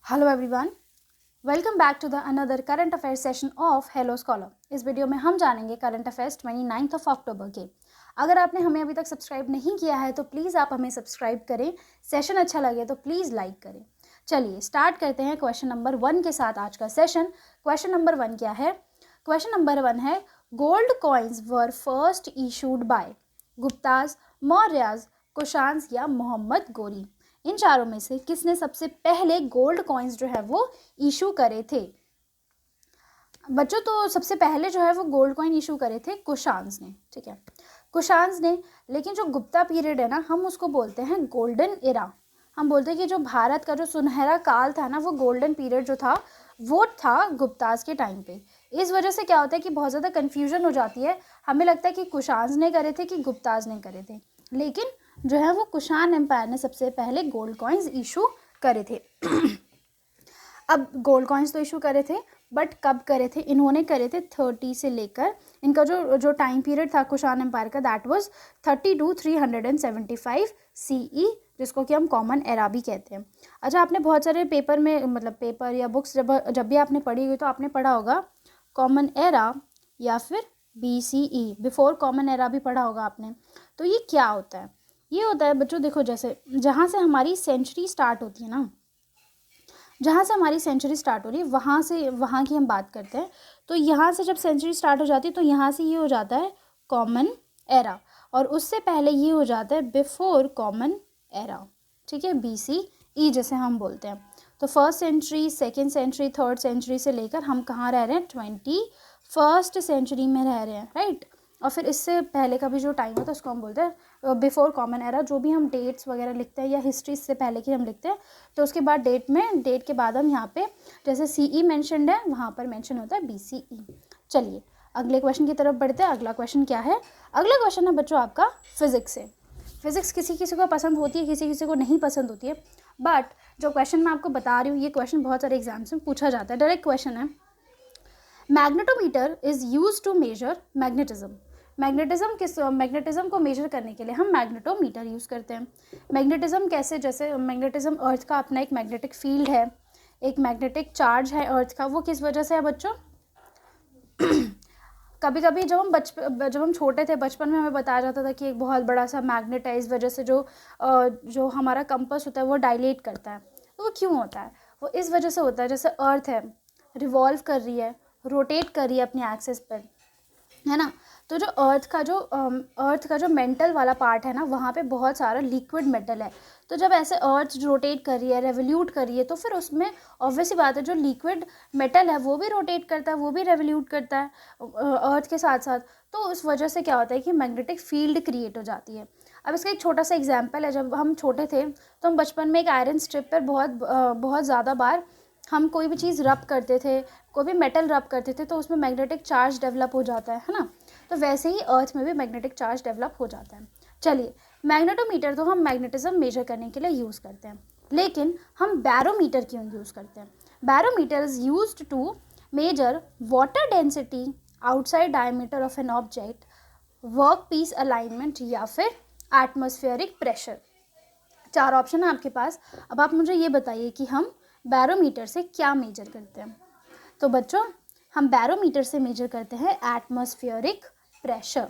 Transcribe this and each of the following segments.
Hello everyone, welcome back to the another current affairs session of hello scholar. इस video में हम जानेंगे current affairs 29 अक्टूबर के। अगर आपने हमें अभी तक सब्सक्राइब नहीं किया है तो प्लीज़ आप हमें सब्सक्राइब करें। सेशन अच्छा लगे तो प्लीज़ लाइक करें। चलिए स्टार्ट करते हैं क्वेश्चन नंबर 1 के साथ आज का सेशन। क्वेश्चन नंबर 1 क्या है? क्वेश्चन नंबर 1 है, gold coins were first issued by Guptas, Mauryas, Kushans या मोहम्मद गोरी। इन चारों में से किसने सबसे पहले गोल्ड कॉइन्स जो है वो इशू करे थे? बच्चों, तो सबसे पहले जो है वो गोल्ड कॉइन इशू करे थे कुशान्स ने। ठीक है, कुशान्स ने। लेकिन जो गुप्ता पीरियड है ना, हम उसको बोलते हैं गोल्डन एरा। हम बोलते हैं कि जो भारत का जो सुनहरा काल था ना, वो गोल्डन पीरियड जो था वो था गुप्ताज के टाइम पे। इस वजह से क्या होता है कि बहुत ज़्यादा कन्फ्यूजन हो जाती है। हमें लगता है कि कुशान्स ने करे थे कि गुप्ताज ने करे थे, लेकिन जो है वो कुशान एम्पायर ने सबसे पहले गोल्ड कॉइन्स इशू करे थे। अब गोल्ड कॉइन्स तो इशू करे थे, बट कब करे थे? इन्होंने करे थे 30 से लेकर, इनका जो टाइम पीरियड था कुशान एम्पायर का, दैट वाज 30 to 375 CE, जिसको कि हम कॉमन एरा भी कहते हैं। अच्छा, आपने बहुत सारे पेपर में, मतलब पेपर या बुक्स जब भी आपने पढ़ी हुई तो आपने पढ़ा होगा कॉमन एरा या फिर BCE, बिफोर कॉमन एरा भी पढ़ा होगा आपने। तो ये क्या होता है? ये होता है बच्चों, देखो, जैसे जहाँ से हमारी सेंचुरी स्टार्ट होती है ना, जहाँ से हमारी सेंचुरी स्टार्ट हो रही है वहाँ की हम बात करते हैं। तो यहाँ से जब सेंचुरी स्टार्ट हो जाती है तो यहाँ से ये हो जाता है कॉमन एरा, और उससे पहले ये हो जाता है बिफोर कॉमन एरा। ठीक है, BCE जैसे हम बोलते हैं। तो first century, second century, third century से लेकर हम कहाँ रह रहे हैं? 21st सेंचुरी में रह रहे हैं, राइट। और फिर इससे पहले का भी जो टाइम होता है उसको हम बोलते हैं बिफोर कॉमन एरा। जो भी हम डेट्स वगैरह लिखते हैं या हिस्ट्री से पहले की हम लिखते हैं, तो उसके बाद डेट के बाद हम यहाँ पे जैसे CE मेंशनड है, वहाँ पर मेंशन होता है BCE। चलिए अगले क्वेश्चन की तरफ बढ़ते हैं। अगला क्वेश्चन क्या है? अगला क्वेश्चन है बच्चों आपका फिजिक्स से। फिजिक्स किसी किसी को पसंद होती है, किसी किसी को नहीं पसंद होती है, बट जो क्वेश्चन मैं आपको बता रही हूँ ये क्वेश्चन बहुत सारे एग्जाम्स में पूछा जाता है। डायरेक्ट क्वेश्चन है, magnetometer is use to measure magnetism. Magnetism को मेजर करने के लिए हम मैग्नेटोमीटर यूज़ करते हैं। मैग्नेटिज्म कैसे? जैसे मैग्नेटिज्म, अर्थ का अपना एक मैग्नेटिक फील्ड है, एक मैग्नेटिक चार्ज है अर्थ का। वो किस वजह से है बच्चों? कभी कभी जब हम छोटे थे, बचपन में हमें बताया जाता था कि एक बहुत बड़ा सा मैग्नेट है, इस वजह से जो हमारा कंपास होता है वो डायलेट करता है। तो वो क्यों होता है? वो इस वजह से होता है, जैसे अर्थ है, रिवॉल्व कर रही है, रोटेट कर रही है अपने एक्सिस पर, है ना। तो जो अर्थ का जो मेंटल वाला पार्ट है ना, वहाँ पे बहुत सारा लिक्विड मेटल है। तो जब ऐसे अर्थ रोटेट कर रही है, रेवोल्यूट कर रही है, तो फिर उसमें ऑब्वियसली बात है जो लिक्विड मेटल है वो भी रोटेट करता है, वो भी रेवोल्यूट करता है अर्थ के साथ साथ। तो उस वजह से क्या होता है कि मैग्नेटिक फील्ड क्रिएट हो जाती है। अब इसका एक छोटा सा एग्जाम्पल है, जब हम छोटे थे तो हम बचपन में एक आयरन स्ट्रिप पर बहुत ज़्यादा बार हम कोई भी चीज़ रब करते थे, कोई भी मेटल रब करते थे, तो उसमें मैग्नेटिक चार्ज डेवलप हो जाता है ना। तो वैसे ही अर्थ में भी मैग्नेटिक चार्ज डेवलप हो जाता है। चलिए, मैग्नेटोमीटर तो हम मैग्नेटिज्म मेजर करने के लिए यूज़ करते हैं, लेकिन हम बैरोमीटर क्यों यूज़ करते हैं? Barometer is used to measure water density outside diameter of an object, work piece alignment या फिर एटमॉस्फेरिक प्रेशर। 4 ऑप्शन है आपके पास। अब आप मुझे ये बताइए कि हम बैरोमीटर से क्या मेजर करते हैं? तो बच्चों, हम बैरोमीटर से मेजर करते हैं एटमॉस्फेरिक प्रेशर।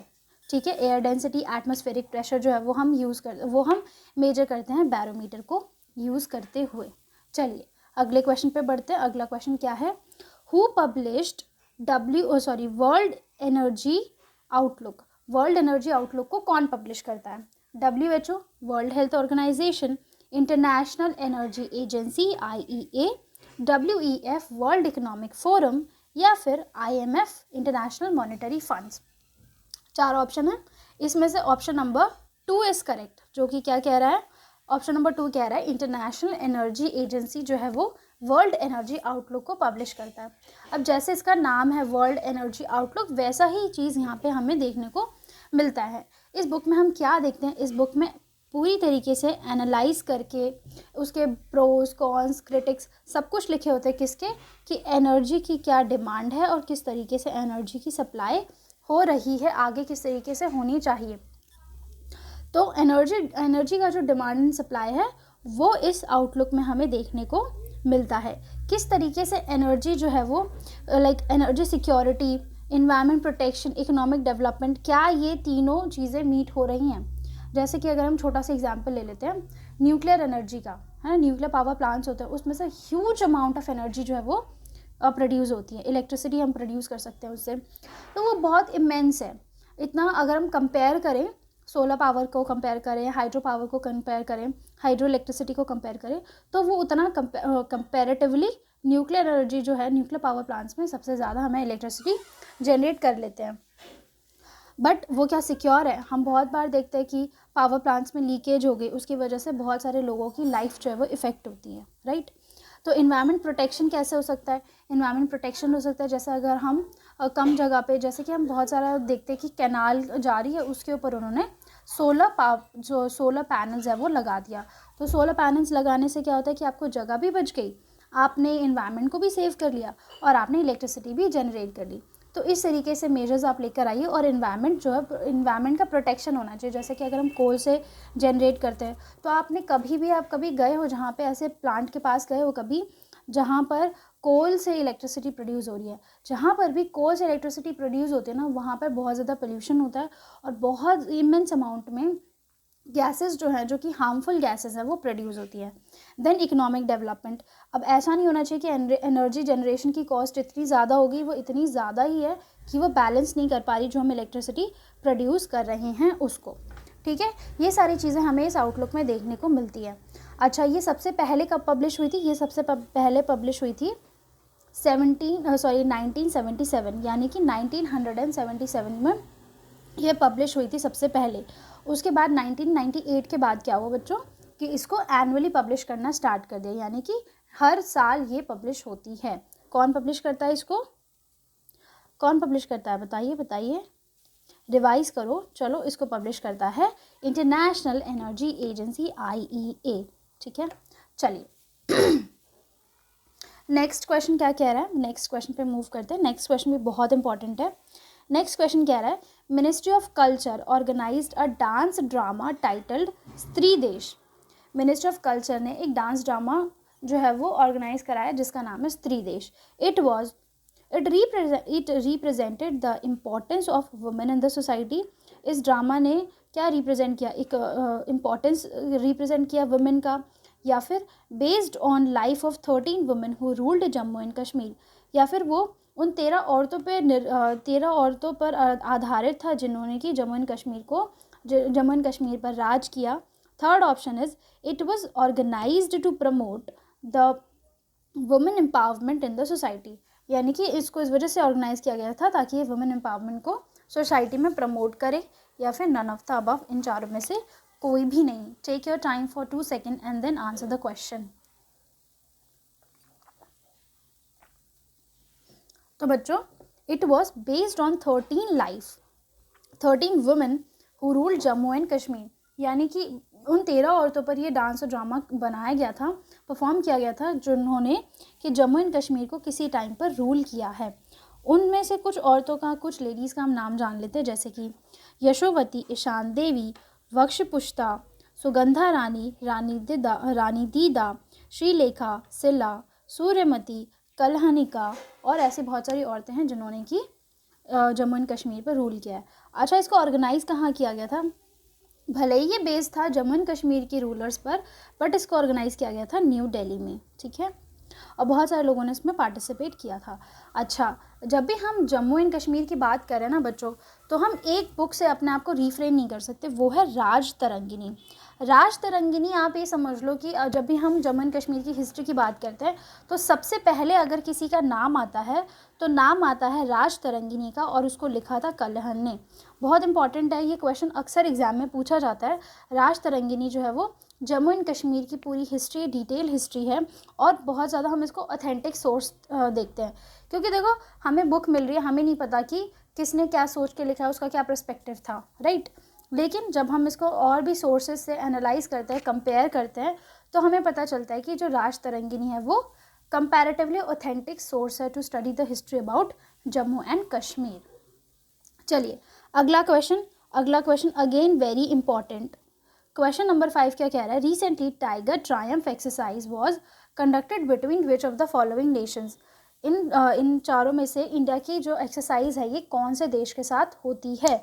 ठीक है, एयर डेंसिटी, एटमॉस्फेरिक प्रेशर जो है वो हम मेजर करते हैं बैरोमीटर को यूज़ करते हुए। चलिए अगले क्वेश्चन पे बढ़ते हैं। अगला क्वेश्चन क्या है? Who published world energy outlook. World energy outlook को कौन पब्लिश करता है? WHO, world health organization, international energy agency IEA, WEF, world economic forum, या फिर IMF, international monetary funds. 4 option है, इसमें से ऑप्शन नंबर 2 इज करेक्ट, जो कि क्या कह रहा है? ऑप्शन नंबर 2 कह रहा है इंटरनेशनल एनर्जी एजेंसी जो है वो वर्ल्ड एनर्जी आउटलुक को पब्लिश करता है। अब जैसे इसका नाम है वर्ल्ड एनर्जी आउटलुक, वैसा ही चीज़ यहाँ पे हमें देखने को मिलता है। इस बुक में हम क्या देखते हैं? इस बुक में पूरी तरीके से एनालाइज करके उसके प्रोज, कॉन्स, क्रिटिक्स सब कुछ लिखे होते हैं। किसके? कि एनर्जी की क्या डिमांड है और किस तरीके से एनर्जी की सप्लाई हो रही है, आगे किस तरीके से होनी चाहिए। तो एनर्जी का जो डिमांड एंड सप्लाई है वो इस आउटलुक में हमें देखने को मिलता है। किस तरीके से एनर्जी जो है वो like energy security, environment protection, economic development, क्या ये तीनों चीज़ें मीट हो रही हैं। जैसे कि अगर हम छोटा सा एग्जांपल ले लेते हैं न्यूक्लियर एनर्जी का, है ना, न्यूक्लियर पावर प्लांट्स होते हैं, उसमें से ह्यूज अमाउंट ऑफ एनर्जी जो है वो प्रोड्यूस होती है, इलेक्ट्रिसिटी हम प्रोड्यूस कर सकते हैं उससे, तो वो बहुत इमेंस है। इतना अगर हम कंपेयर करें, सोलर पावर को कंपेयर करें, हाइड्रो पावर को कंपेयर करें, हाइड्रो इलेक्ट्रिसिटी को कंपेयर करें, तो वो उतना कंपेरेटिवली न्यूक्लियर एनर्जी जो है न्यूक्लियर पावर प्लांट्स में सबसे ज़्यादा हमें इलेक्ट्रिसिटी जनरेट कर लेते हैं। बट वो क्या सिक्योर है? हम बहुत बार देखते हैं कि पावर प्लांट्स में लीकेज हो गई, उसकी वजह से बहुत सारे लोगों की लाइफ जो है वो इफ़ेक्ट होती है, राइट। तो इन्वायरमेंट प्रोटेक्शन कैसे हो सकता है? इन्वायरमेंट प्रोटेक्शन हो सकता है जैसे अगर हम कम जगह पे, जैसे कि हम बहुत सारा देखते हैं कि कैनाल जा रही है, उसके ऊपर उन्होंने जो सोलर पैनल्स है वो लगा दिया। तो सोलर पैनल्स लगाने से क्या होता है कि आपको जगह भी बच गई, आपने इन्वायरमेंट को भी सेव कर लिया और आपने इलेक्ट्रिसिटी भी जनरेट कर ली। तो इस तरीके से मेजर्स आप लेकर आइए और इन्वायरमेंट जो है, इन्वायरमेंट का प्रोटेक्शन होना चाहिए। जैसे कि अगर हम कोल से जनरेट करते हैं, तो आपने आप कभी गए हो जहाँ पे ऐसे प्लांट के पास गए हो कभी जहाँ पर कोल से इलेक्ट्रिसिटी प्रोड्यूस हो रही है? जहाँ पर भी कोल से इलेक्ट्रिसिटी प्रोड्यूस होती है ना, वहाँ पर बहुत ज़्यादा पोल्यूशन होता है और बहुत इमेंस अमाउंट में गैसेस जो हैं, जो कि हार्मफुल गैसेस हैं, वो प्रोड्यूस होती है। Then economic development. अब ऐसा नहीं होना चाहिए कि एनर्जी जनरेशन की कॉस्ट इतनी ज़्यादा होगी, वो इतनी ज़्यादा ही है कि वो बैलेंस नहीं कर पा रही जो हम इलेक्ट्रिसिटी प्रोड्यूस कर रहे हैं उसको, ठीक है। ये सारी चीज़ें हमें इस आउटलुक में देखने को मिलती है। अच्छा, ये सबसे पहले कब पब्लिश हुई थी? ये सबसे पहले पब्लिश हुई थी 1977, यानी कि 1977 में ये पब्लिश हुई थी सबसे पहले। उसके बाद 1998 के बाद क्या हुआ बच्चों कि इसको एनुअली पब्लिश करना स्टार्ट कर दिया, यानी कि हर साल ये पब्लिश होती है। कौन पब्लिश करता है इसको? कौन पब्लिश करता है? बताइए, रिवाइज करो। चलो, इसको पब्लिश करता है इंटरनेशनल एनर्जी एजेंसी IEA, ठीक है। चलिए नेक्स्ट क्वेश्चन क्या कह रहा है, नेक्स्ट क्वेश्चन पे मूव करते हैं। नेक्स्ट क्वेश्चन भी बहुत इंपॉर्टेंट है। नेक्स्ट क्वेश्चन कह रहा है, ministry of culture organized a dance drama titled Stree Desh. Ministry of culture ने एक डांस ड्रामा जो है वो ऑर्गेनाइज कराया जिसका नाम है स्त्री देश। It represented the importance of women in the society. इस ड्रामा ने क्या रिप्रेजेंट किया? एक इम्पोर्टेंस रिप्रेजेंट किया वुमेन का, या फिर based on life of 13 women who ruled Jammu and Kashmir, या फिर वो उन 13 औरतों पर आधारित था जिन्होंने कि जम्मू एंड कश्मीर पर राज किया। Third option is it was organized to promote the women empowerment in the society, यानी कि इसको इस वजह से ऑर्गेनाइज किया गया था ताकि ये वुमेन एम्पावरमेंट को सोसाइटी में प्रमोट करे, या फिर नन ऑफ द अबव, इन चारों में से कोई भी नहीं। Take your time for 2 second and then answer the question. तो बच्चों, it was based on 13 women who ruled Jammu and Kashmir, यानी कि उन 13 औरतों पर यह डांस और ड्रामा बनाया गया था, परफॉर्म किया गया था, जिन्होंने कि जम्मू एंड कश्मीर को किसी टाइम पर रूल किया है। उनमें से कुछ औरतों का, कुछ लेडीज़ का हम नाम जान लेते हैं, जैसे कि यशोवती, ईशान देवी, वक्ष पुष्ता, सुगंधा रानी, रानी दीदा, श्रीलेखा, सिला, सूर्यमती, कलहनिका, और ऐसी बहुत सारी औरतें हैं जिन्होंने कि जम्मू एंड कश्मीर पर रूल किया है। अच्छा, इसको ऑर्गेनाइज़ कहाँ किया गया था? भले ही ये बेस था जम्मू एंड कश्मीर की रूलर्स पर, बट इसको ऑर्गेनाइज़ किया गया था न्यू दिल्ली में, ठीक है। और बहुत सारे लोगों ने इसमें पार्टिसिपेट किया था। अच्छा, जब भी हम जम्मू एंड कश्मीर की बात करें ना बच्चों, तो हम एक बुक से अपने आप को रिफ्रेन नहीं कर सकते, वो है राज तरंगिनी। राज तरंगिनी, आप ये समझ लो कि जब भी हम जम्मू एंड कश्मीर की हिस्ट्री की बात करते हैं तो सबसे पहले अगर किसी का नाम आता है तो नाम आता है राज तरंगिनी का, और उसको लिखा था कल्हण ने। बहुत इंपॉर्टेंट है ये क्वेश्चन, अक्सर एग्जाम में पूछा जाता है। राज तरंगिनी जो है वो जम्मू एंड कश्मीर की पूरी हिस्ट्री, डिटेल हिस्ट्री है, और बहुत ज़्यादा हम इसको ऑथेंटिक सोर्स देखते हैं, क्योंकि देखो हमें बुक मिल रही है, हमें नहीं पता कि किसने क्या सोच के लिखा है, उसका क्या पर्सपेक्टिव था, राइट। लेकिन जब हम इसको और भी सोर्सेज से एनालाइज करते हैं, कंपेयर करते हैं, तो हमें पता चलता है कि जो राज तरंगिनी है वो कंपैरेटिवली ऑथेंटिक सोर्स है to study the history about Jammu and Kashmir. चलिए अगला question again very important. Question number 5 क्या कह रहा है? Recently tiger triumph exercise was conducted between which of the following nations. इन चारों में से इंडिया की जो एक्सरसाइज है ये कौन से देश के साथ होती है?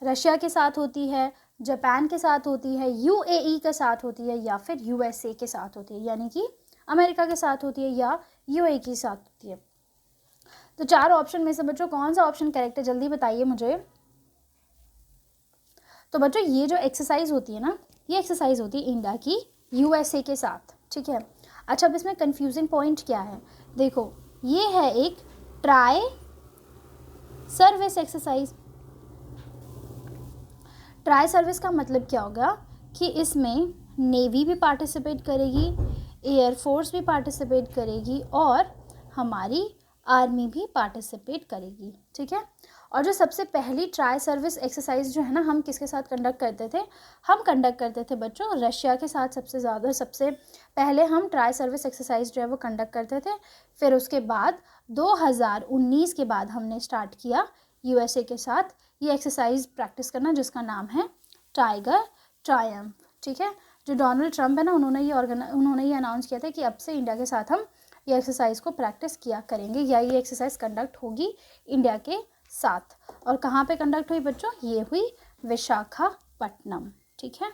रशिया के साथ होती है, जापान के साथ होती है, यूएई के साथ होती है, या फिर यूएसए के साथ होती है, यानी कि अमेरिका के साथ होती है या यूएई के साथ होती है। तो 4 ऑप्शन में से बच्चों कौन सा ऑप्शन करेक्ट है, जल्दी बताइए मुझे। तो बच्चों ये जो एक्सरसाइज होती है ना, ये एक्सरसाइज होती है इंडिया की यूएसए के साथ, ठीक है। अच्छा, अब इसमें कंफ्यूजिंग पॉइंट क्या है, देखो ये है एक tri service exercise. Tri service का मतलब क्या होगा कि इसमें नेवी भी पार्टिसिपेट करेगी, एयरफोर्स भी पार्टिसिपेट करेगी और हमारी आर्मी भी पार्टिसिपेट करेगी, ठीक है। और जो सबसे पहली ट्राई सर्विस एक्सरसाइज जो है ना, हम किसके साथ कंडक्ट करते थे? हम कंडक्ट करते थे बच्चों रशिया के साथ। सबसे पहले हम ट्राई सर्विस एक्सरसाइज जो है वो कंडक्ट करते थे। फिर उसके बाद 2019 के बाद हमने स्टार्ट किया यूएसए के साथ ये एक्सरसाइज प्रैक्टिस करना, जिसका नाम है टाइगर ट्रायम्फ, ठीक है। जो डोनाल्ड ट्रंप है ना, उन्होंने ये अनाउंस किया था कि अब से इंडिया के साथ हम ये एक्सरसाइज को प्रैक्टिस किया करेंगे, या ये एक्सरसाइज कंडक्ट होगी इंडिया के साथ। और कहाँ पे कंडक्ट हुई बच्चों? ये हुई विशाखापट्टनम, ठीक है।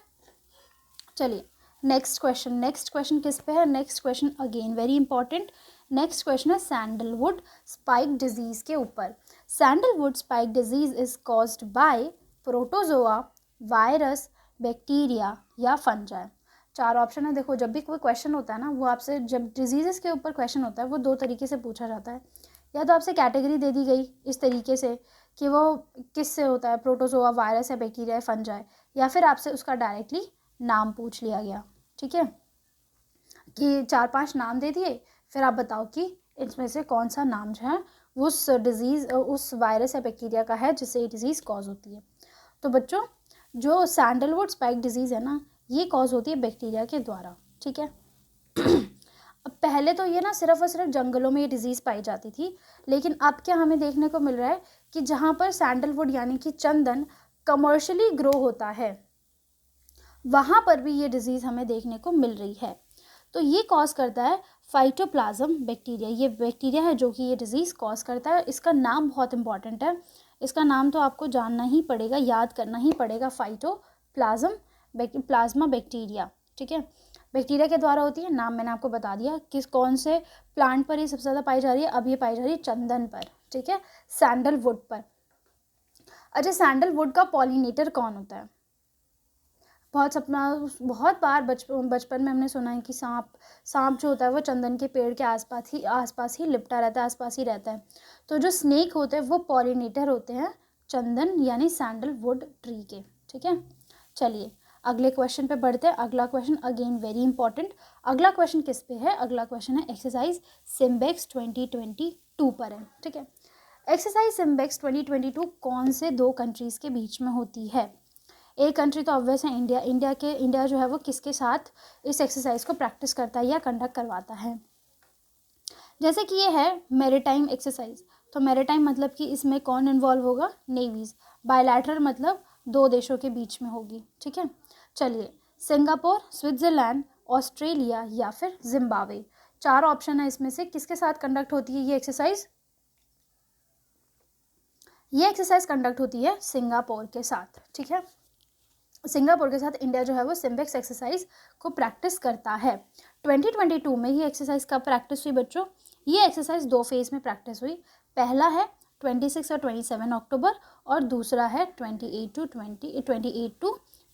चलिए नेक्स्ट क्वेश्चन किस पे है? Next question again very important. Next question है सैंडलवुड स्पाइक डिजीज के ऊपर। Sandalwood spike disease is caused by protozoa, virus, bacteria या फंजाई। 4 ऑप्शन है। देखो जब भी कोई क्वेश्चन होता है ना, वो आपसे, जब डिजीज़ के ऊपर क्वेश्चन होता है वो 2 तरीके से पूछा जाता है। या तो आपसे कैटेगरी दे दी गई इस तरीके से कि वो किस से होता है, प्रोटोजोआ, वायरस या बैक्टीरिया, फंजाई, या फिर आपसे उसका डायरेक्टली नाम पूछ लिया गया, ठीक है, कि 4-5 नाम दे दिए, फिर आप बताओ कि इसमें से कौन सा नाम जो है उस डिज़ीज़, उस वायरस या बैक्टीरिया का है जिससे ये डिज़ीज़ कॉज होती है। तो बच्चों जो सैंडलवुड स्पाइक डिजीज़ है ना, ये कॉज होती है बैक्टीरिया के द्वारा, ठीक है। अब पहले तो ये ना सिर्फ और सिर्फ जंगलों में ये डिजीज़ पाई जाती थी, लेकिन अब क्या हमें देखने को मिल रहा है कि जहाँ पर सैंडलवुड यानी कि चंदन कमर्शियली ग्रो होता है, वहाँ पर भी ये डिज़ीज़ हमें देखने को मिल रही है। तो ये कॉज करता है फाइटोप्लाज्म बैक्टीरिया। ये बैक्टीरिया है जो कि ये डिज़ीज़ कॉज करता है। इसका नाम बहुत इंपॉर्टेंट है, इसका नाम तो आपको जानना ही पड़ेगा, याद करना ही पड़ेगा, प्लाज्मा बैक्टीरिया, ठीक है। बैक्टीरिया के द्वारा होती है, नाम मैंने आपको बता दिया। कौन से प्लांट पर ये सबसे ज़्यादा पाई जा रही है? अब ये पाई जा रही है चंदन पर, ठीक है, सैंडलवुड पर। अच्छा, सैंडलवुड का पॉलिनेटर कौन होता है? बहुत बार बचपन में हमने सुना है कि सांप जो होता है वो चंदन के पेड़ के आसपास ही लिपटा रहता है, आसपास ही रहता है। तो जो स्नेक होते हैं वो पॉलिनेटर होते हैं चंदन यानी सैंडलवुड ट्री के, ठीक है। चलिए अगले क्वेश्चन पे बढ़ते हैं। अगला क्वेश्चन अगेन वेरी इंपॉर्टेंट। अगला क्वेश्चन किस पे है? अगला क्वेश्चन है एक्सरसाइज सिम्बेक्स 2022 पर है, ठीक है। एक्सरसाइज सिम्बेक्स 2022 कौन से 2 कंट्रीज़ के बीच में होती है? एक कंट्री तो ऑब्वियस है इंडिया। इंडिया जो है वो किसके साथ इस एक्सरसाइज को प्रैक्टिस करता है या कंडक्ट करवाता है? जैसे कि ये है मैरीटाइम एक्सरसाइज, तो मैरीटाइम मतलब कि इसमें कौन इन्वॉल्व होगा? नेवीज। बायलैटरल मतलब 2 देशों के बीच में होगी, ठीक है। चलिए सिंगापुर, स्विट्ज़रलैंड, ऑस्ट्रेलिया या फिर जिम्बाब्वे। 4 ऑप्शन है इसमें से, किसके साथ कंडक्ट होती है ये एक्सरसाइज? ये एक्सरसाइज कंडक्ट होती है सिंगापुर के साथ, ठीक है। सिंगापुर के साथ इंडिया जो है वो सिम्बेक्स एक्सरसाइज को प्रैक्टिस करता है। 2022 में ये एक्सरसाइज कब प्रैक्टिस हुई बच्चों? ये एक्सरसाइज 2 फेज़ में प्रैक्टिस हुई। पहला है 26 और 27 अक्टूबर और दूसरा है 28 टू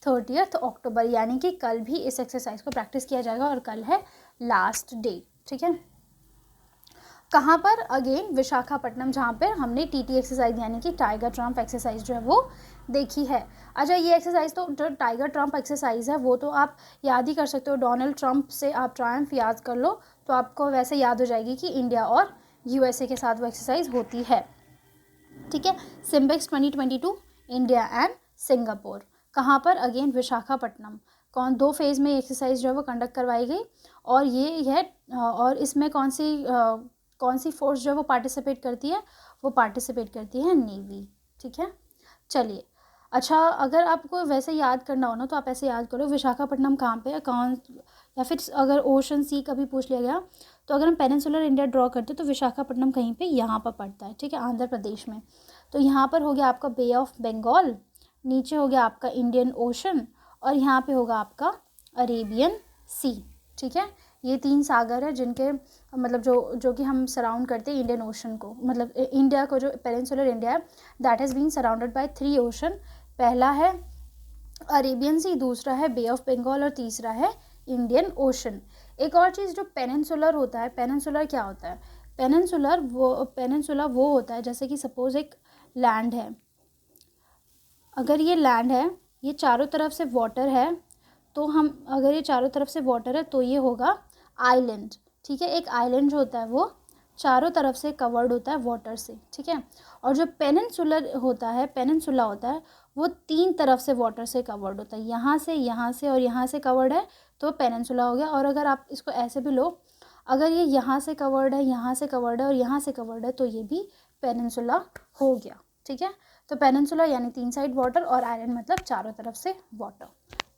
30 अक्टूबर, यानी कि कल भी इस एक्सरसाइज को प्रैक्टिस किया जाएगा और कल है लास्ट डे, ठीक है। कहाँ पर? अगेन विशाखापट्टनम, जहाँ पर हमने टीटी एक्सरसाइज यानी कि टाइगर ट्रम्प एक्सरसाइज जो है वो देखी है। अच्छा, ये एक्सरसाइज तो जो टाइगर ट्रम्प एक्सरसाइज है वो तो आप याद ही कर सकते हो। डोनाल्ड ट्रम्प से आप ट्रायम्फ याद कर लो तो आपको वैसे याद हो जाएगी कि इंडिया और यूएसए के साथ वो एक्सरसाइज होती है, ठीक है। SIMBEX 2022 India and Singapore. कहाँ पर? अगेन विशाखापट्टनम। 2 फेज़ में एक्सरसाइज जो है वो कंडक्ट करवाई गई और ये है, और इसमें कौन सी फोर्स जो है वो पार्टिसिपेट करती है? वो पार्टिसिपेट करती है नेवी, ठीक है। चलिए अच्छा, अगर आपको वैसे याद करना हो ना तो आप ऐसे याद करो, विशाखापट्टनम कहाँ पे है, या फिर अगर ओशन सी कभी पूछ लिया गया तो अगर हम पेनिनसुलर इंडिया ड्रॉ करते हैं तो विशाखापट्टनम कहीं पे यहाँ पर पड़ता है, ठीक है, आंध्र प्रदेश में। तो यहाँ पर हो गया आपका बे ऑफ बंगाल, नीचे हो गया आपका इंडियन ओशन, और यहाँ पे होगा आपका अरेबियन सी, ठीक है। ये 3 सागर है जिनके मतलब जो कि हम सराउंड करते हैं इंडियन ओशन को, मतलब इंडिया को, जो पेनिनसुलर इंडिया है that has been surrounded by 3 ocean. पहला है अरेबियन सी, दूसरा है बे ऑफ बंगाल और तीसरा है इंडियन ओशन। एक और चीज़, जो पेनिनसुलर होता है, पेनिनसुलर क्या होता है? पेनिनसुला वो होता है जैसे कि सपोज एक लैंड है, अगर ये लैंड है, ये चारों तरफ से वाटर है, तो हम अगर ये चारों तरफ से वाटर है तो ये होगा आइलैंड, ठीक है। एक आइलैंड जो होता है वो चारों तरफ से कवर्ड होता है वाटर से, ठीक है। और जो पेनिनसुलर होता है, पेनिनसुला होता है, वो 3 तरफ से वाटर से कवर्ड होता है, यहाँ से और यहाँ से कवर्ड है तो पेनिनसुला हो गया। और अगर आप इसको ऐसे भी लो, अगर ये यहाँ से कवर्ड है, यहाँ से कवर्ड है और यहाँ से कवर्ड है तो ये भी पेनिनसुला हो गया, ठीक है। तो पेनिनसुला यानी 3 साइड वाटर, और आइलैंड मतलब चारों तरफ से वाटर।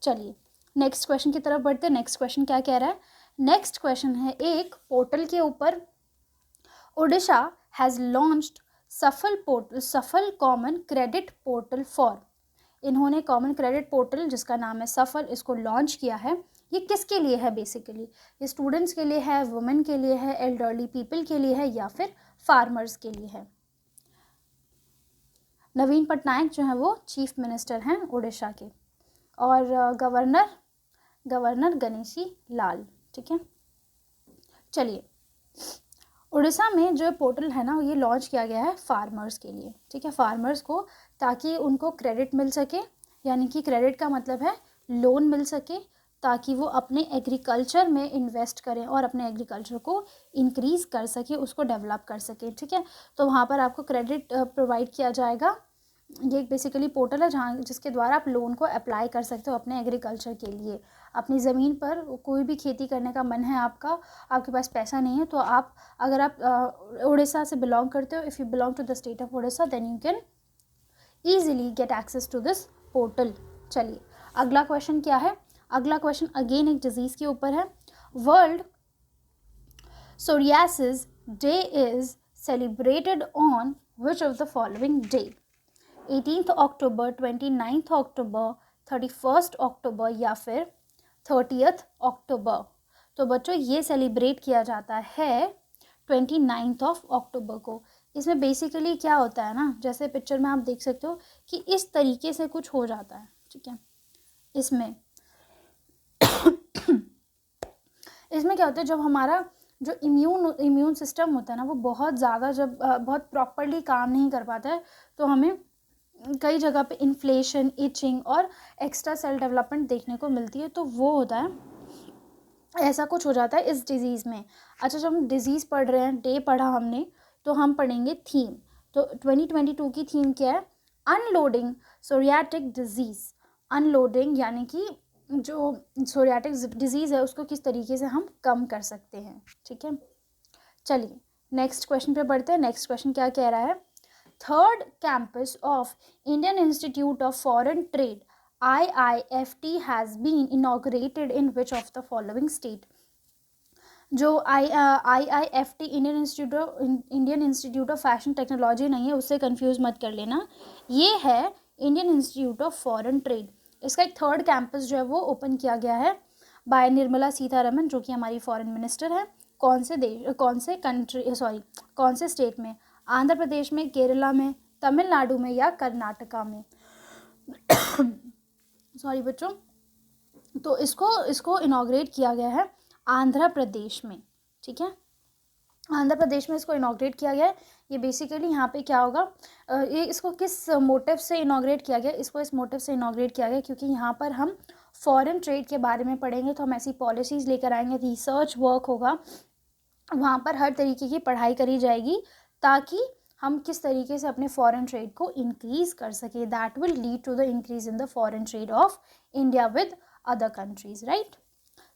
चलिए नेक्स्ट क्वेश्चन की तरफ बढ़ते हैं। नेक्स्ट क्वेश्चन क्या कह रहा है? नेक्स्ट क्वेश्चन है, एक पोर्टल के ऊपर ओडिशा हैज़ लॉन्च्ड सफल कॉमन क्रेडिट पोर्टल फॉर, इन्होंने कॉमन क्रेडिट पोर्टल जिसका नाम है सफल, इसको लॉन्च किया है। ये किसके लिए है? बेसिकली ये स्टूडेंट्स के लिए है, वुमेन के लिए है, एल्डरली पीपल के लिए है, या फिर फार्मर्स के लिए है। नवीन पटनायक जो है वो चीफ मिनिस्टर हैं उड़ीसा के, और गवर्नर गणेशी लाल, ठीक है। चलिए, उड़ीसा में जो पोर्टल है ना, ये लॉन्च किया गया है फार्मर्स के लिए, ठीक है, फार्मर्स को, ताकि उनको क्रेडिट मिल सके, यानी कि क्रेडिट का मतलब है लोन मिल सके, ताकि वो अपने एग्रीकल्चर में इन्वेस्ट करें और अपने एग्रीकल्चर को इंक्रीज़ कर सके, उसको डेवलप कर सके, ठीक है। तो वहाँ पर आपको क्रेडिट प्रोवाइड किया जाएगा। ये एक बेसिकली पोर्टल है जहाँ जिसके द्वारा आप लोन को अप्लाई कर सकते हो अपने एग्रीकल्चर के लिए। अपनी ज़मीन पर कोई भी खेती करने का मन है आपका, आपके पास पैसा नहीं है, तो आप, अगर आप उड़ीसा से बिलोंग करते हो, if you belong to the state of Orissa, then you can easily get access to this portal. चलिए अगला क्वेश्चन क्या है? अगला क्वेश्चन अगेन एक डिजीज़ के ऊपर है। World psoriasis day is celebrated on which of the following day? 18 अक्टूबर, 29 अक्टूबर, 31 अक्टूबर या फिर 30 अक्टूबर? तो बच्चों ये सेलिब्रेट किया जाता है 29 अक्टूबर को। इसमें बेसिकली क्या होता है ना, जैसे पिक्चर में आप देख सकते हो कि इस तरीके से कुछ हो जाता है, ठीक है। इसमें क्या होता है, जब हमारा जो इम्यून सिस्टम होता है ना, वो बहुत ज़्यादा जब बहुत प्रॉपरली काम नहीं कर पाता है, तो हमें कई जगह पे इन्फ्लेशन, इचिंग और एक्स्ट्रा सेल डेवलपमेंट देखने को मिलती है। तो वो होता है, ऐसा कुछ हो जाता है इस डिज़ीज़ में। अच्छा, जब हम डिज़ीज़ पढ़ रहे हैं, डे पढ़ा हमने, तो हम पढ़ेंगे थीम। तो 2022 की थीम क्या है? Unloading psoriatic disease. अनलोडिंग यानी कि जो सोरियाटिक डिजीज़ है उसको किस तरीके से हम कम कर सकते हैं, ठीक है। चलिए नेक्स्ट क्वेश्चन पे बढ़ते हैं। नेक्स्ट क्वेश्चन क्या कह रहा है? Third campus of Indian institute of foreign trade IIFT has been inaugurated in which of the following state? जो IIFT Indian institute of fashion technology नहीं है, उससे कंफ्यूज मत कर लेना, ये है Indian institute of foreign trade. इसका एक थर्ड कैंपस जो है वो ओपन किया गया है बाय निर्मला सीतारमन, जो कि हमारी फॉरेन मिनिस्टर है। कौन से स्टेट में? आंध्र प्रदेश में, केरला में, तमिलनाडु में या कर्नाटका में? सॉरी बच्चों, तो इसको इनॉग्रेट किया गया है आंध्र प्रदेश में, ठीक है। आंध्र प्रदेश में इसको इनॉग्रेट किया गया है। ये बेसिकली यहाँ पे क्या होगा, ये इसको किस मोटिव से इनॉग्रेट किया गया? इसको इस मोटिव से इनॉग्रेट किया गया क्योंकि यहाँ पर हम फॉरेन ट्रेड के बारे में पढ़ेंगे, तो हम ऐसी पॉलिसीज़ लेकर आएंगे, रिसर्च वर्क होगा, वहाँ पर हर तरीके की पढ़ाई करी जाएगी ताकि हम किस तरीके से अपने फॉरेन ट्रेड को इंक्रीज़ कर सके। That will lead to the increase in the foreign trade of India with other countries, right.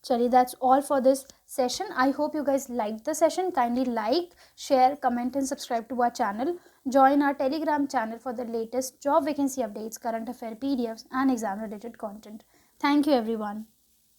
चलिए, that's all for this session. I hope you guys liked the session. Kindly like, share, comment and subscribe to our channel. Join our Telegram channel for the latest job vacancy updates, current affair PDFs and exam related content. Thank you everyone.